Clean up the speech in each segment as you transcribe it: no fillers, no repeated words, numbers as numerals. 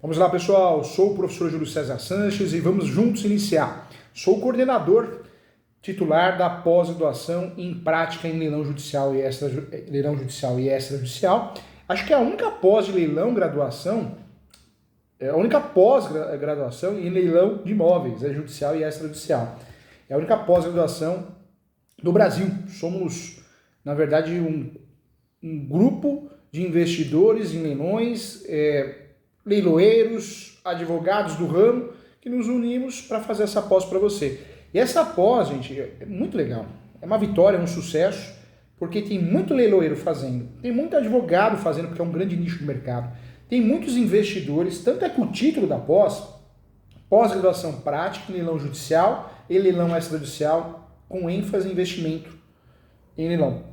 Vamos lá, pessoal. Sou o professor Júlio César Sanches e vamos juntos iniciar. Sou o coordenador titular da pós-graduação em prática em leilão judicial e extrajudicial. Acho que é a única pós de leilão graduação, é a única pós-graduação em leilão de imóveis, é judicial e extrajudicial. É a única pós-graduação do Brasil. Somos, na verdade, um grupo de investidores em leilões, leiloeiros, advogados do ramo, que nos unimos para fazer essa pós para você. E essa pós, gente, é muito legal. É uma vitória, é um sucesso, porque tem muito leiloeiro fazendo, tem muito advogado fazendo, porque é um grande nicho de mercado. Tem muitos investidores, tanto é que o título da pós-graduação prática em leilão judicial e leilão extrajudicial, com ênfase em investimento em leilão.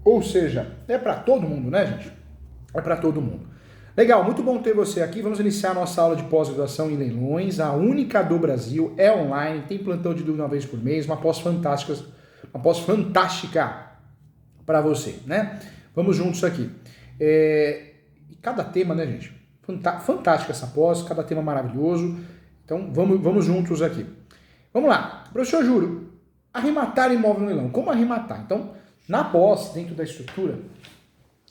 Ou seja, é para todo mundo, né, gente? É para todo mundo. Legal, muito bom ter você aqui. Vamos iniciar a nossa aula de pós-graduação em leilões, a única do Brasil, é online, tem plantão de dúvida uma vez por mês, uma pós fantástica para você, né? Vamos juntos aqui. Cada tema, né, gente? Fantástica essa pós, cada tema maravilhoso. Então, vamos juntos aqui. Vamos lá. Professor Júlio, arrematar imóvel no leilão. Como arrematar? Então, na pós, dentro da estrutura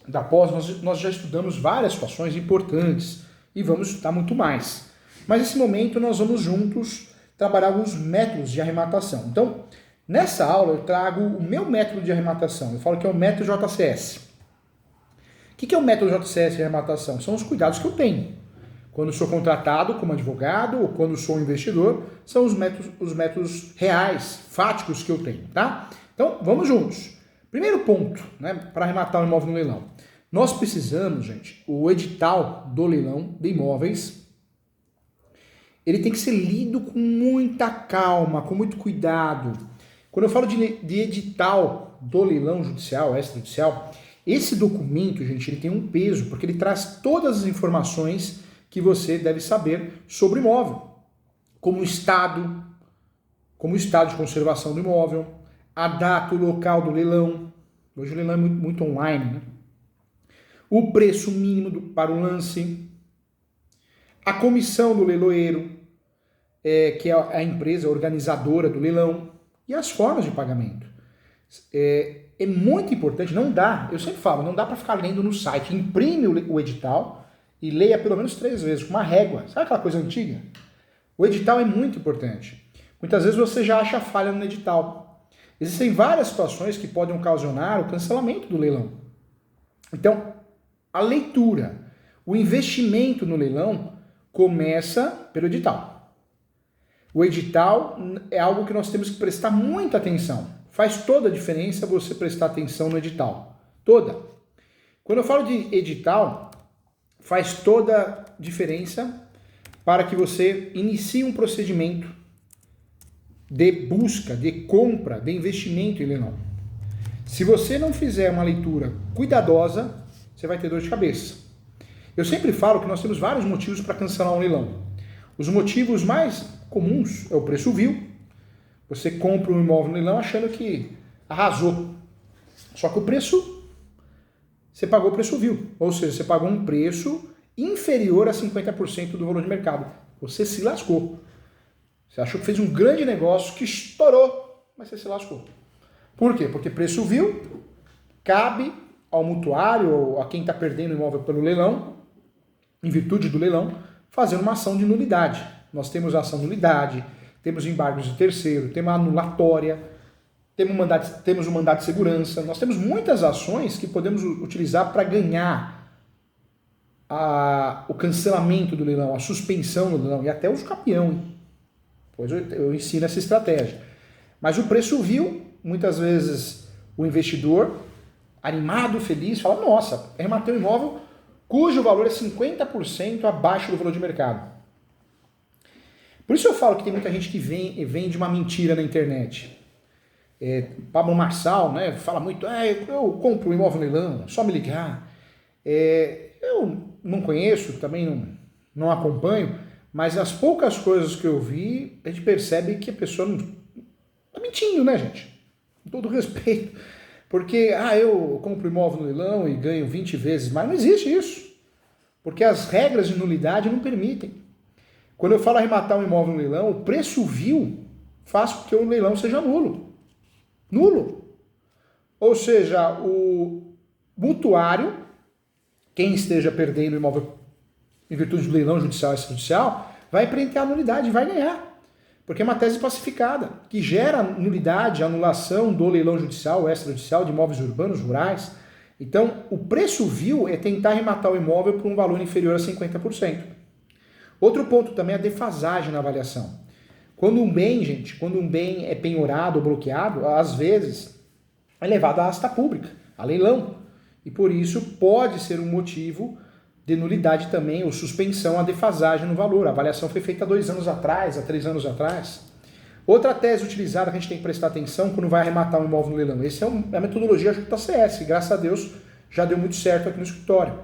da pós, nós já estudamos várias situações importantes e vamos estudar muito mais. Mas nesse momento nós vamos juntos trabalhar alguns métodos de arrematação. Então, nessa aula eu trago o meu método de arrematação. Eu falo que é o método JCS. O que é o método JCS de arrematação? São os cuidados que eu tenho. Quando sou contratado como advogado ou quando sou investidor, são os métodos reais, fáticos que eu tenho, tá? Então, vamos juntos. Primeiro ponto, né, para arrematar um imóvel no leilão. Nós precisamos, gente, o edital do leilão de imóveis, ele tem que ser lido com muita calma, com muito cuidado. Quando eu falo de edital do leilão judicial, extrajudicial, esse documento, gente, ele tem um peso, porque ele traz todas as informações que você deve saber sobre o imóvel, como o estado de conservação do imóvel, a data, o local do leilão. Hoje o leilão é muito online, né? O preço mínimo para o lance, a comissão do leiloeiro, que é a empresa organizadora do leilão, e as formas de pagamento. É muito importante, não dá, eu sempre falo, não dá para ficar lendo no site. Imprime o edital e leia pelo menos 3 vezes, com uma régua. Sabe aquela coisa antiga? O edital é muito importante. Muitas vezes você já acha falha no edital. Existem várias situações que podem ocasionar o cancelamento do leilão. Então, a leitura, o investimento no leilão começa pelo edital. O edital é algo que nós temos que prestar muita atenção. Faz toda a diferença você prestar atenção no edital. Toda. Quando eu falo de edital, faz toda a diferença para que você inicie um procedimento de busca, de compra, de investimento em leilão. Se você não fizer uma leitura cuidadosa, você vai ter dor de cabeça. Eu sempre falo que nós temos vários motivos para cancelar um leilão. Os motivos mais comuns é o preço vil. Você compra um imóvel no leilão achando que arrasou. Só que você pagou o preço vil. Ou seja, você pagou um preço inferior a 50% do valor de mercado. Você se lascou. Você achou que fez um grande negócio que estourou, mas você se lascou. Por quê? Porque preço vil cabe ao mutuário ou a quem está perdendo o imóvel pelo leilão, em virtude do leilão, fazer uma ação de nulidade. Nós temos ação de nulidade, temos embargos de terceiro, temos anulatória, temos um mandato de segurança. Nós temos muitas ações que podemos utilizar para ganhar o cancelamento do leilão, a suspensão do leilão e até o capião, hein? Pois eu ensino essa estratégia. Mas o preço vil, muitas vezes o investidor, animado, feliz, fala, nossa, arrematei um imóvel cujo valor é 50% abaixo do valor de mercado. Por isso eu falo que tem muita gente que vende uma mentira na internet. Pablo Marçal, né, fala muito, eu compro um imóvel no leilão, só me ligar. Eu não conheço, também não acompanho, mas as poucas coisas que eu vi, a gente percebe que a pessoa não tá mentindo, né, gente? Com todo respeito. Porque, eu compro imóvel no leilão e ganho 20 vezes mais. Não existe isso. porque as regras de nulidade não permitem. Quando eu falo arrematar um imóvel no leilão, o preço vil faz com que o leilão seja nulo. Nulo. Ou seja, o mutuário, quem esteja perdendo o imóvel em virtude do leilão judicial e extrajudicial, vai empreender a nulidade e vai ganhar. Porque é uma tese pacificada, que gera nulidade, anulação do leilão judicial ou extrajudicial de imóveis urbanos, rurais. Então, o preço vil é tentar arrematar o imóvel por um valor inferior a 50%. Outro ponto também é a defasagem na avaliação. Quando um bem, gente, quando um bem é penhorado ou bloqueado, às vezes é levado à asta pública, a leilão. E por isso pode ser um motivo de nulidade também, ou suspensão, a defasagem no valor. A avaliação foi feita há 2 anos atrás, há 3 anos atrás. Outra tese utilizada que a gente tem que prestar atenção quando vai arrematar um imóvel no leilão. Essa é a metodologia JCS, que graças a Deus já deu muito certo aqui no escritório.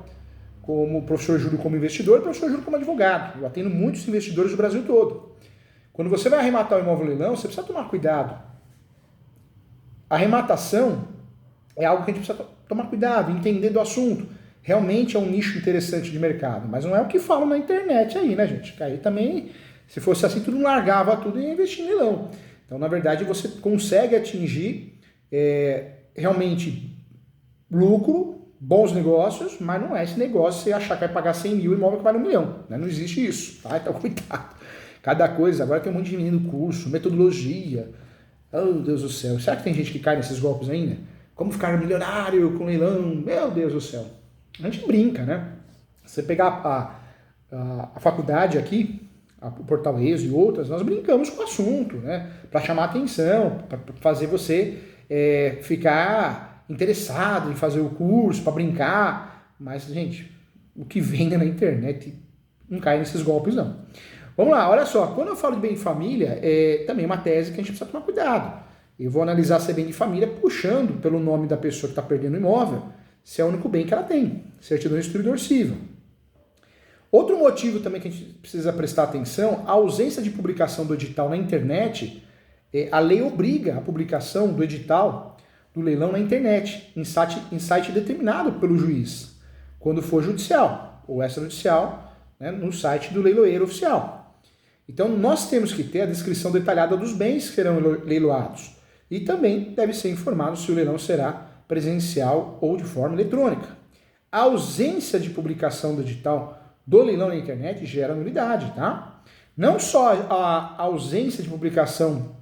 Como professor Júlio como investidor e professor Júlio como advogado. Eu atendo muitos investidores do Brasil todo. Quando você vai arrematar o imóvel no leilão, você precisa tomar cuidado. A arrematação é algo que a gente precisa tomar cuidado, entender do assunto. Realmente é um nicho interessante de mercado, mas não é o que falam na internet aí, né, gente? Que aí também, se fosse assim, tudo largava tudo e ia investir em leilão. Então, na verdade, você consegue atingir realmente lucro, bons negócios, mas não é esse negócio você achar que vai pagar 100 mil e imóvel que vale 1 milhão. Né? Não existe isso, tá? Então, cuidado. Cada coisa, agora tem um monte de menino curso, metodologia. Oh, Deus do céu. Será que tem gente que cai nesses golpes ainda? Como ficar milionário com leilão? Meu Deus do céu. A gente brinca, né? Você pegar a faculdade aqui, o Portal ESO e outras, nós brincamos com o assunto, né? Para chamar atenção, para fazer você ficar interessado em fazer o curso, para brincar. Mas, gente, o que vem na internet não cai nesses golpes, não. Vamos lá, olha só. Quando eu falo de bem de família, também é uma tese que a gente precisa tomar cuidado. Eu vou analisar se é bem de família puxando pelo nome da pessoa que está perdendo o imóvel, se é o único bem que ela tem, certidão de distribuidor civil. Outro motivo também que a gente precisa prestar atenção, a ausência de publicação do edital na internet, a lei obriga a publicação do edital do leilão na internet, em site determinado pelo juiz, quando for judicial ou extrajudicial, né, no site do leiloeiro oficial. Então nós temos que ter a descrição detalhada dos bens que serão leiloados e também deve ser informado se o leilão será presencial ou de forma eletrônica. A ausência de publicação do edital do leilão na internet gera nulidade, tá? Não só a ausência de publicação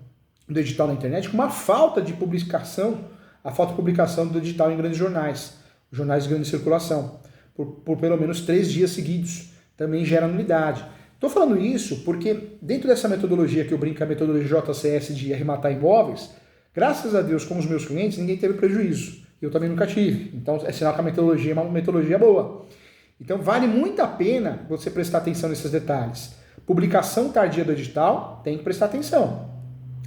do edital na internet, como a falta de publicação do edital em grandes jornais de grande circulação, por pelo menos 3 dias seguidos, também gera nulidade. Estou falando isso porque dentro dessa metodologia que eu brinco, a metodologia JCS de arrematar imóveis, graças a Deus, com os meus clientes, ninguém teve prejuízo. Eu também nunca tive. Então, é sinal que a metodologia é uma metodologia boa. Então, vale muito a pena você prestar atenção nesses detalhes. Publicação tardia do edital, tem que prestar atenção.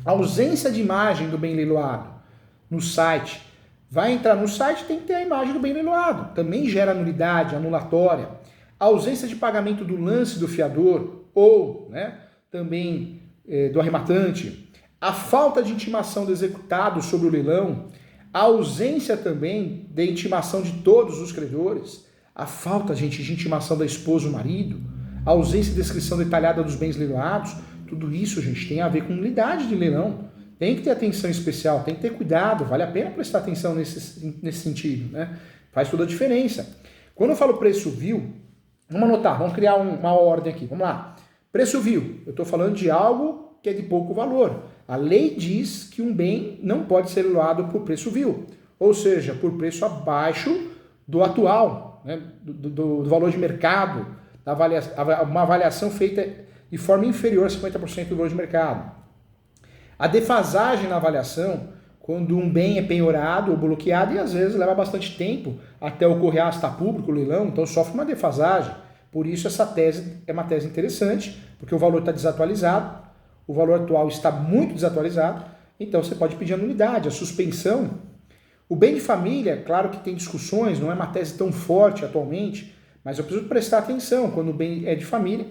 A ausência de imagem do bem leiloado no site. Vai entrar no site, tem que ter a imagem do bem leiloado. Também gera nulidade, anulatória. A ausência de pagamento do lance do fiador ou, né, também do arrematante. A falta de intimação do executado sobre o leilão, a ausência também de intimação de todos os credores, a falta, gente, de intimação da esposa ou marido, a ausência de descrição detalhada dos bens leiloados, tudo isso, gente, tem a ver com nulidade de leilão. Tem que ter atenção especial, tem que ter cuidado, vale a pena prestar atenção nesse sentido, né? Faz toda a diferença. Quando eu falo preço vil, vamos anotar, vamos criar uma ordem aqui, vamos lá. Preço vil, eu estou falando de algo que é de pouco valor. A lei diz que um bem não pode ser leiloado por preço vil, ou seja, por preço abaixo do atual, né, do valor de mercado, uma avaliação feita de forma inferior a 50% do valor de mercado. A defasagem na avaliação, quando um bem é penhorado ou bloqueado, e às vezes leva bastante tempo até ocorrer a asta pública, o leilão, então sofre uma defasagem. Por isso essa tese é uma tese interessante, porque o valor está desatualizado, o valor atual está muito desatualizado, então você pode pedir a nulidade, a suspensão. O bem de família, claro que tem discussões, não é uma tese tão forte atualmente, mas eu preciso prestar atenção, quando o bem é de família,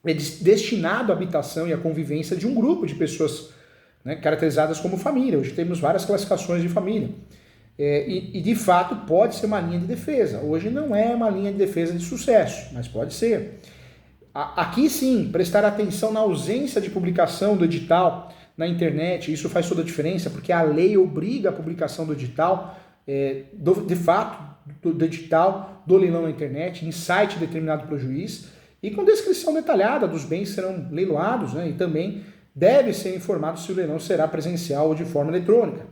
é destinado à habitação e à convivência de um grupo de pessoas, né, caracterizadas como família. Hoje temos várias classificações de família. E de fato pode ser uma linha de defesa. Hoje não é uma linha de defesa de sucesso, mas pode ser. Aqui sim, prestar atenção na ausência de publicação do edital na internet, isso faz toda a diferença, porque a lei obriga a publicação do edital, de fato, do edital do leilão na internet, em site determinado pelo juiz, e com descrição detalhada dos bens que serão leiloados, né, e também deve ser informado se o leilão será presencial ou de forma eletrônica.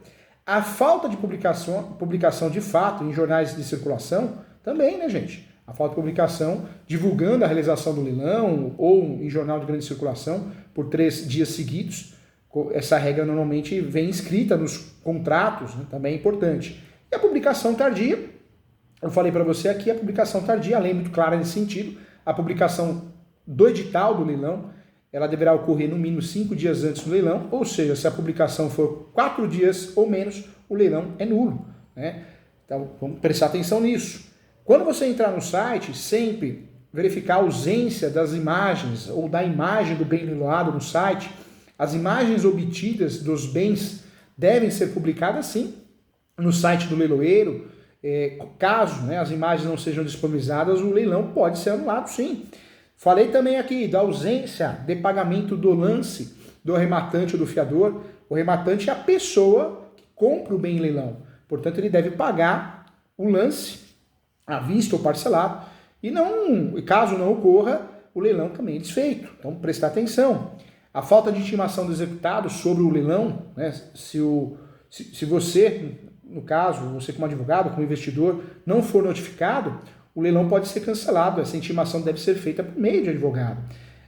A falta de publicação de fato em jornais de circulação também, né, gente? A falta de publicação divulgando a realização do leilão ou em jornal de grande circulação por 3 dias seguidos. Essa regra normalmente vem escrita nos contratos, né? Também é importante. E a publicação tardia, eu falei para você aqui, a publicação tardia, a lei é muito clara nesse sentido, a publicação do edital do leilão, ela deverá ocorrer no mínimo 5 dias antes do leilão, ou seja, se a publicação for 4 dias ou menos, o leilão é nulo, né? Então, vamos prestar atenção nisso. Quando você entrar no site, sempre verificar a ausência das imagens ou da imagem do bem leiloado no site. As imagens obtidas dos bens devem ser publicadas sim no site do leiloeiro. Caso, né, as imagens não sejam disponibilizadas, o leilão pode ser anulado sim. Falei também aqui da ausência de pagamento do lance do rematante ou do fiador. O rematante é a pessoa que compra o bem em leilão. Portanto, ele deve pagar o lance à vista ou parcelado. E caso não ocorra, o leilão também é desfeito. Então, prestar atenção. A falta de intimação do executado sobre o leilão, né, se você, no caso, você como advogado, como investidor, não for notificado, o leilão pode ser cancelado. Essa intimação deve ser feita por meio de advogado.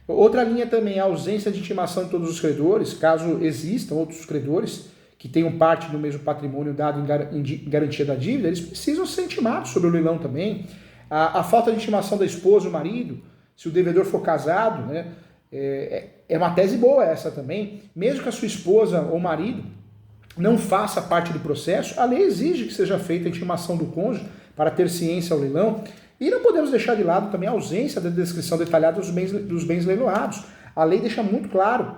Outra linha também é a ausência de intimação de todos os credores, caso existam outros credores que tenham parte do mesmo patrimônio dado em garantia da dívida, eles precisam ser intimados sobre o leilão também. A falta de intimação da esposa ou marido, se o devedor for casado, né, é uma tese boa essa também, mesmo que a sua esposa ou marido não faça parte do processo, a lei exige que seja feita a intimação do cônjuge para ter ciência ao leilão. E não podemos deixar de lado também a ausência da descrição detalhada dos bens leiloados. A lei deixa muito claro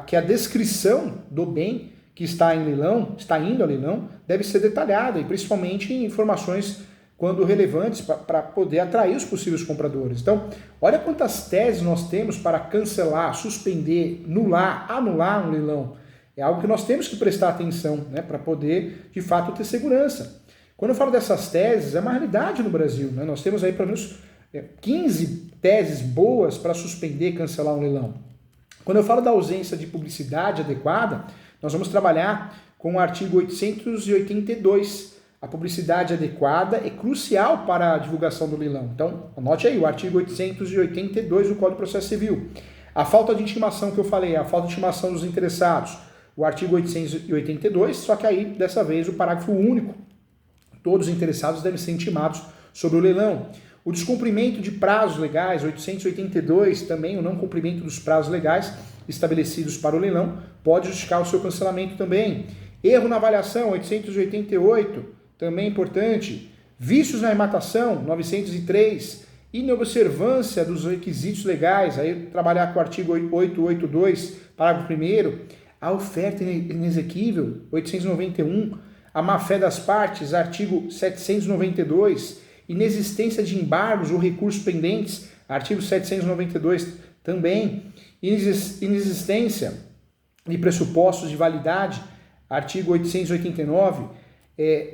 que a descrição do bem que está indo a leilão, deve ser detalhada, e principalmente informações quando relevantes para poder atrair os possíveis compradores. Então, olha quantas teses nós temos para cancelar, suspender, anular um leilão. É algo que nós temos que prestar atenção, né, para poder, de fato, ter segurança. Quando eu falo dessas teses, é uma realidade no Brasil, né? Nós temos aí pelo menos 15 teses boas para suspender e cancelar um leilão. Quando eu falo da ausência de publicidade adequada, nós vamos trabalhar com o artigo 882. A publicidade adequada é crucial para a divulgação do leilão. Então, anote aí o artigo 882 do Código de Processo Civil. A falta de intimação que eu falei, a falta de intimação dos interessados, o artigo 882, só que aí, dessa vez, o parágrafo único. Todos os interessados devem ser intimados sobre o leilão. O descumprimento de prazos legais, 882, também o não cumprimento dos prazos legais estabelecidos para o leilão, pode justificar o seu cancelamento também. Erro na avaliação, 888, também importante. Vícios na arrematação, 903. Inobservância dos requisitos legais, aí trabalhar com o artigo 882, parágrafo 1º. A oferta inexequível, 891. A má-fé das partes, artigo 792. Inexistência de embargos ou recursos pendentes, artigo 792 também. Inexistência de pressupostos de validade, artigo 889.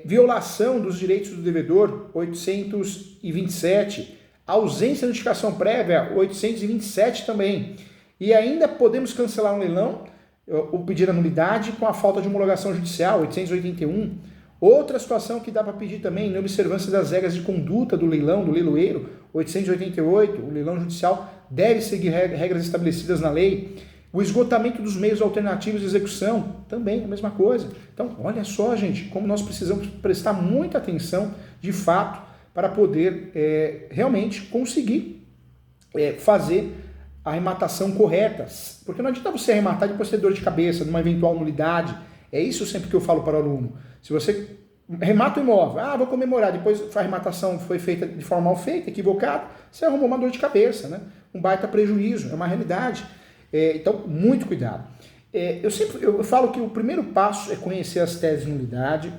Violação dos direitos do devedor, 827. Ausência de notificação prévia, 827 também. E ainda podemos cancelar um leilão, ou pedir a nulidade com a falta de homologação judicial, 881. Outra situação que dá para pedir também, inobservância das regras de conduta do leilão, do leiloeiro, 888, o leilão judicial deve seguir regras estabelecidas na lei. O esgotamento dos meios alternativos de execução, também a mesma coisa. Então, olha só, gente, como nós precisamos prestar muita atenção, de fato, para poder realmente conseguir fazer a arrematação correta. Porque não adianta você arrematar e depois ter dor de cabeça, numa eventual nulidade. É isso sempre que eu falo para o aluno. Se você remata o imóvel, vou comemorar, depois a arrematação foi feita de forma mal feita, equivocada, você arrumou uma dor de cabeça, né? Um baita prejuízo, é uma realidade. Então, muito cuidado. Eu falo que o primeiro passo é conhecer as teses de nulidade,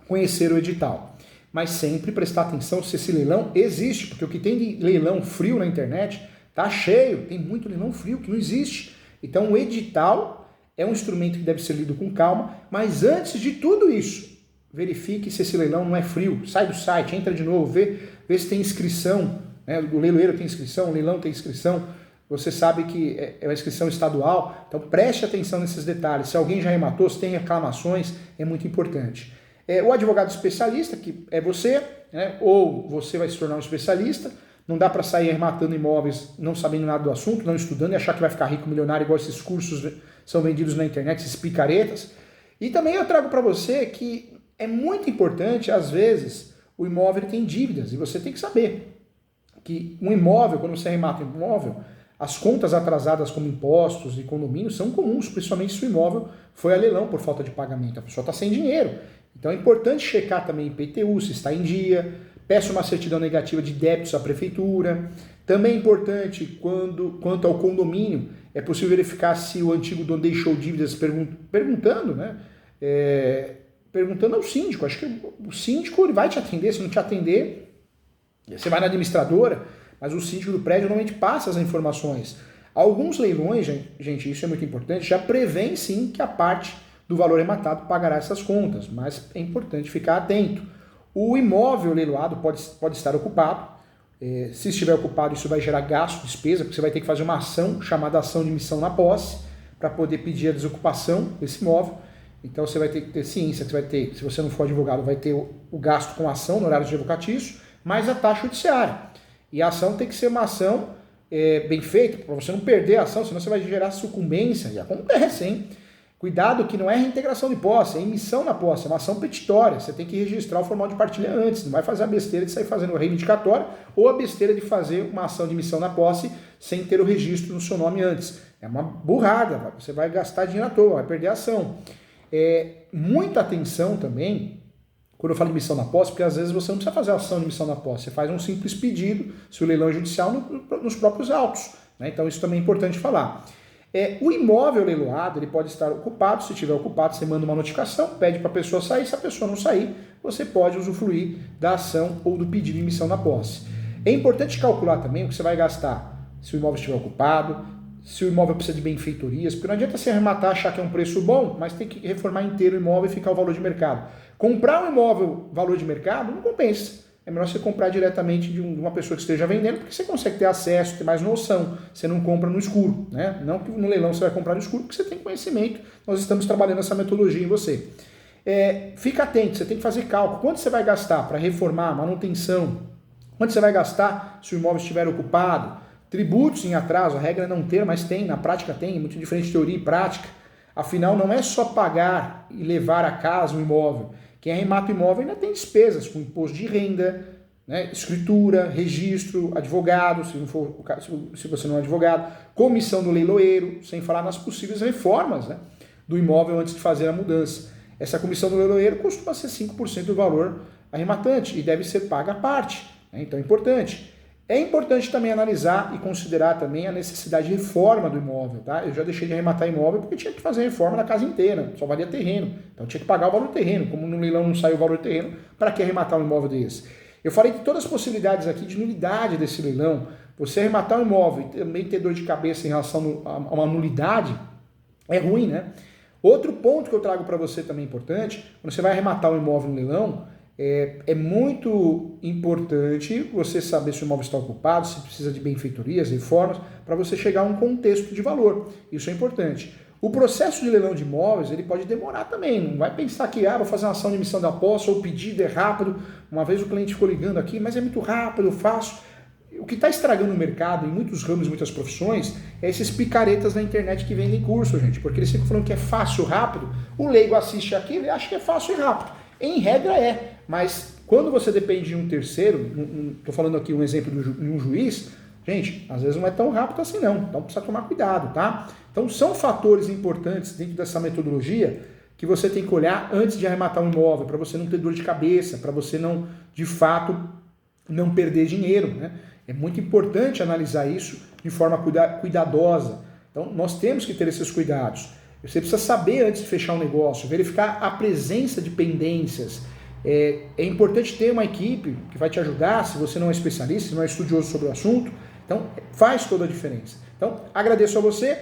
conhecer o edital. Mas sempre prestar atenção se esse leilão existe, porque o que tem de leilão frio na internet tá cheio, tem muito leilão frio que não existe. Então o edital é um instrumento que deve ser lido com calma, mas antes de tudo isso, verifique se esse leilão não é frio, sai do site, entra de novo, vê se tem inscrição, né? O leiloeiro tem inscrição, o leilão tem inscrição, você sabe que é uma inscrição estadual, então preste atenção nesses detalhes, se alguém já rematou, se tem reclamações, é muito importante. O advogado especialista, que é você, né? Ou você vai se tornar um especialista, não dá para sair arrematando imóveis não sabendo nada do assunto, não estudando e achar que vai ficar rico, milionário, igual esses cursos são vendidos na internet, esses picaretas. E também eu trago para você que é muito importante, às vezes, o imóvel tem dívidas, e você tem que saber que um imóvel, quando você arremata um imóvel, as contas atrasadas como impostos e condomínios são comuns, principalmente se o imóvel foi a leilão por falta de pagamento, a pessoa está sem dinheiro. Então é importante checar também IPTU, se está em dia, peça uma certidão negativa de débitos à prefeitura. Também é importante, quanto ao condomínio, é possível verificar se o antigo dono deixou dívidas perguntando, né? Perguntando ao síndico. Acho que o síndico ele vai te atender, se não te atender, você vai na administradora, mas o síndico do prédio normalmente passa as informações. Alguns leilões, gente, isso é muito importante, já prevêem sim que a parte do valor rematado pagará essas contas, mas é importante ficar atento. O imóvel leiloado pode estar ocupado. Se estiver ocupado, isso vai gerar gasto, despesa, porque você vai ter que fazer uma ação chamada ação de missão na posse para poder pedir a desocupação desse imóvel. Então você vai ter que ter ciência, que você vai ter, se você não for advogado, vai ter o gasto com a ação no horário de advocatício, mais a taxa judiciária. E a ação tem que ser uma ação bem feita, para você não perder a ação, senão você vai gerar sucumbência, e acontece, hein? Cuidado que não é reintegração de posse, é emissão na posse, é uma ação petitória, você tem que registrar o formal de partilha antes, não vai fazer a besteira de sair fazendo reivindicatória ou a besteira de fazer uma ação de emissão na posse sem ter o registro no seu nome antes. É uma burrada, você vai gastar dinheiro à toa, vai perder a ação. Muita atenção também, quando eu falo de missão na posse, porque às vezes você não precisa fazer a ação de missão na posse, você faz um simples pedido, se o leilão é judicial, nos próprios autos, né? Então isso também é importante falar. O imóvel leiloado ele pode estar ocupado, se estiver ocupado você manda uma notificação, pede para a pessoa sair, se a pessoa não sair, você pode usufruir da ação ou do pedido de emissão na posse. É importante calcular também o que você vai gastar se o imóvel estiver ocupado, se o imóvel precisa de benfeitorias, porque não adianta você arrematar, achar que é um preço bom, mas tem que reformar inteiro o imóvel e ficar o valor de mercado. Comprar um imóvel valor de mercado não compensa. É melhor você comprar diretamente de uma pessoa que esteja vendendo, porque você consegue ter acesso, ter mais noção. Você não compra no escuro, né? Não que no leilão você vai comprar no escuro, porque você tem conhecimento. Nós estamos trabalhando essa metodologia em você. Fica atento, você tem que fazer cálculo. Quanto você vai gastar para reformar, manutenção? Quanto você vai gastar se o imóvel estiver ocupado? Tributos em atraso, a regra é não ter, mas tem, na prática tem, é muito diferente de teoria e prática. Afinal, não é só pagar e levar a casa o imóvel. Quem arremata o imóvel ainda tem despesas com imposto de renda, né, escritura, registro, advogado, se você não é advogado, comissão do leiloeiro, sem falar nas possíveis reformas, né, do imóvel antes de fazer a mudança. Essa comissão do leiloeiro costuma ser 5% do valor arrematante e deve ser paga à parte, né, então é importante. É importante também analisar e considerar também a necessidade de reforma do imóvel, tá? Eu já deixei de arrematar imóvel porque tinha que fazer reforma na casa inteira, só valia terreno. Então tinha que pagar o valor do terreno. Como no leilão não saiu o valor do terreno, para que arrematar um imóvel desse? Eu falei de todas as possibilidades aqui de nulidade desse leilão. Você arrematar um imóvel e também ter dor de cabeça em relação a uma nulidade, é ruim, né? Outro ponto que eu trago para você também importante, quando você vai arrematar um imóvel no leilão, é muito importante você saber se o imóvel está ocupado, se precisa de benfeitorias, reformas, para você chegar a um contexto de valor. Isso é importante. O processo de leilão de imóveis ele pode demorar também. Não vai pensar que vou fazer uma ação de emissão da posse ou o pedido é rápido. Uma vez o cliente ficou ligando aqui, mas é muito rápido, eu faço. O que está estragando o mercado em muitos ramos, muitas profissões, é esses picaretas na internet que vendem curso, gente. Porque eles ficam falando que é fácil, rápido. O leigo assiste aquilo e acha que é fácil e rápido. Em regra é, mas quando você depende de um terceiro, estou falando aqui um exemplo de um juiz, gente, às vezes não é tão rápido assim não, então precisa tomar cuidado, tá? Então são fatores importantes dentro dessa metodologia que você tem que olhar antes de arrematar um imóvel, para você não ter dor de cabeça, para você não, de fato, não perder dinheiro, né? É muito importante analisar isso de forma cuidadosa. Então nós temos que ter esses cuidados. Você precisa saber antes de fechar um negócio, verificar a presença de pendências. É importante ter uma equipe que vai te ajudar, se você não é especialista, se não é estudioso sobre o assunto. Então, faz toda a diferença. Então, agradeço a você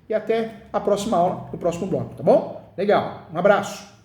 e até a próxima aula, no próximo bloco, tá bom? Legal, um abraço.